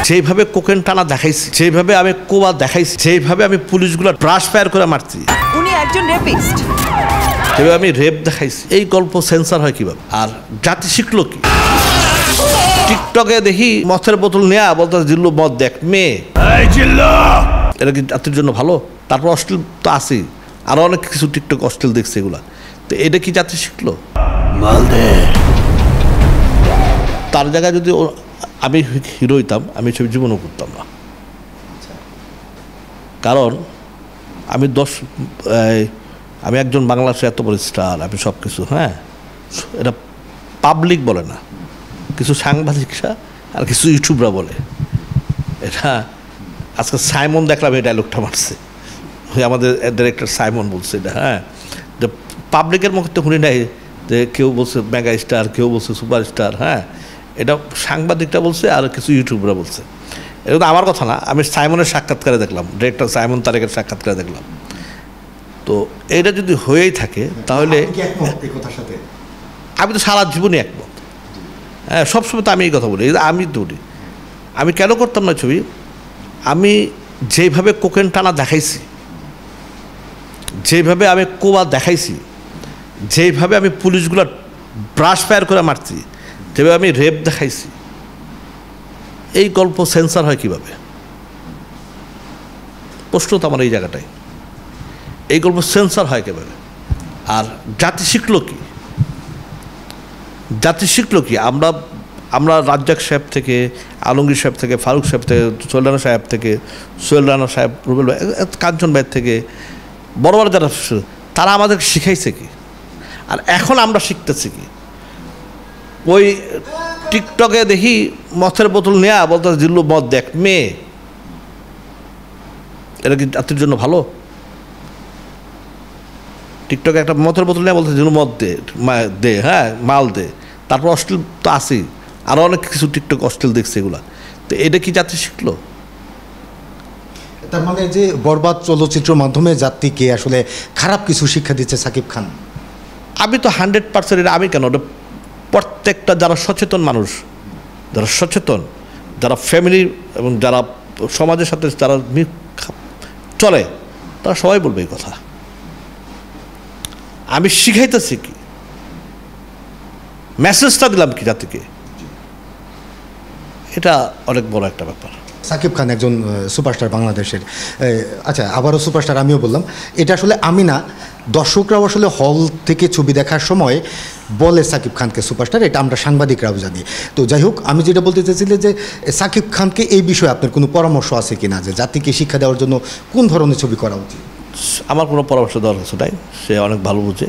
যেভাবে কোকেন টানা দেখাইছি, যেভাবে আমি কোবা দেখাইছি, যেভাবে আমি পুলিশগুলো ব্রাশ ফায়ার করে মারছি, উনি একজন রেপিস্ট, যেভাবে আমি রেপ দেখাইছি, এই গল্প সেন্সার হয় কিভাবে? আর জাতি শিখলো কি? টিকটকে দেখি মদের বোতল নেয়া বলতে জিল্লু মদ দেখ মেয়ে, এটা কি জাতির জন্য ভালো? তারপর অশ্লীল তো আছেই, আরো অনেক কিছু টিকটক অশ্লীল দেখছে এগুলা, তো এটা কি জাতি শিখলো? তার জায়গায় যদি আমি হিরো হইতাম, আমি ছবি জীবনও করতাম না। কারণ আমি একজন বাংলাদেশে এত বড় স্টার, আমি সব কিছু, হ্যাঁ, এটা পাবলিক বলে না, কিছু সাংবাদিকরা আর কিছু ইউটিউবরা বলে। এটা আজকে সাইমন দেখলাম এই ডায়লগটা মারছে, ওই আমাদের ডিরেক্টর সাইমন বলছে এটা, হ্যাঁ, যে পাবলিকের মুখে শুনি নাই যে কেউ বলছে মেগা স্টার, কেউ বলছে সুপারস্টার, হ্যাঁ, এটা সাংবাদিকটা বলছে আর কিছু ইউটিউবরা বলছে। এটা তো আমার কথা না, আমি সাইমনের সাক্ষাৎকারে দেখলাম, ডিরেক্টর সাইমন তারেকের সাক্ষাৎকারে দেখলাম। তো এটা যদি হয়েই থাকে তাহলে আমি তো সারা জীবনই একমত, হ্যাঁ, সবসময় তো আমি এই কথা বলি, আমি তো বলি আমি কেন করতাম না ছবি। আমি যেভাবে কোকেন টানা দেখাইছি, যেভাবে আমি কোবা দেখাইছি, যেভাবে আমি পুলিশগুলো ব্রাশ ফায়ার করে মারছি, যেভাবে আমি রেপ দেখাইছি, এই গল্প সেন্সার হয় কিভাবে? প্রশ্ন তো আমার এই জায়গাটাই, এই গল্প সেন্সার হয় কিভাবে? আর জাতি শিখলো কি? জাতি শিখলো কি? আমরা রাজ্জাক সাহেব থেকে, আলমগীর সাহেব থেকে, ফারুক সাহেব থেকে, সোহেল সাহেব থেকে, সোহেল রানা সাহেব, রুবেল ভাই, কাঞ্চন ভাইয়ের থেকে, বড় বড় যারা, তারা আমাদেরকে শিখাইছে কি? আর এখন আমরা শিখতেছি কি? ওই টিকটকে দেখি মদের বোতল নেয়া বলতে জিল্লু মদ দেখ মেয়ে, এটা কি জাতির জন্য ভালো? টিকটকে একটা মদের বোতল নেয়া বলতে জিল্লু মদ দে, হ্যাঁ, মাল দে, তারপর অশ্লীল তো আছেই, আরো অনেক কিছু টিকটক অশ্লীল দেখছে এগুলা, তো এটা কি জাতি শিখলো? তার মানে যে বরবাদ চলচ্চিত্রের মাধ্যমে জাতিকে আসলে খারাপ কিছু শিক্ষা দিচ্ছে সাকিব খান? আমি তো 100% এটা, আমি কেন, ওটা প্রত্যেকটা যারা সচেতন মানুষ, যারা সচেতন, যারা ফ্যামিলি এবং যারা সমাজের সাথে যারা চলে, তারা সবাই বলবে এই কথা। আমি শিখাইতেছি কি? মেসেজটা দিলাম কি জাতিকে? এটা অনেক বড় একটা ব্যাপার। সাকিব খান একজন সুপারস্টার বাংলাদেশের, আচ্ছা আবারও সুপারস্টার আমিও বললাম, এটা আসলে আমি না, দর্শকরাও আসলে হল থেকে ছবি দেখার সময় বলে সাকিব খানকে সুপারস্টার, এটা আমরা সাংবাদিকরাও জানি। তো যাই হোক, আমি যেটা বলতে চাইছিলাম যে সাকিব খানকে এই বিষয়ে আপনার কোনো পরামর্শ আছে কিনা, যে জাতিকে শিক্ষা দেওয়ার জন্য কোন ধরনের ছবি করা উচিত? আমার কোনো পরামর্শ দেওয়ার কিছু নাই, সে অনেক ভালো বুঝে।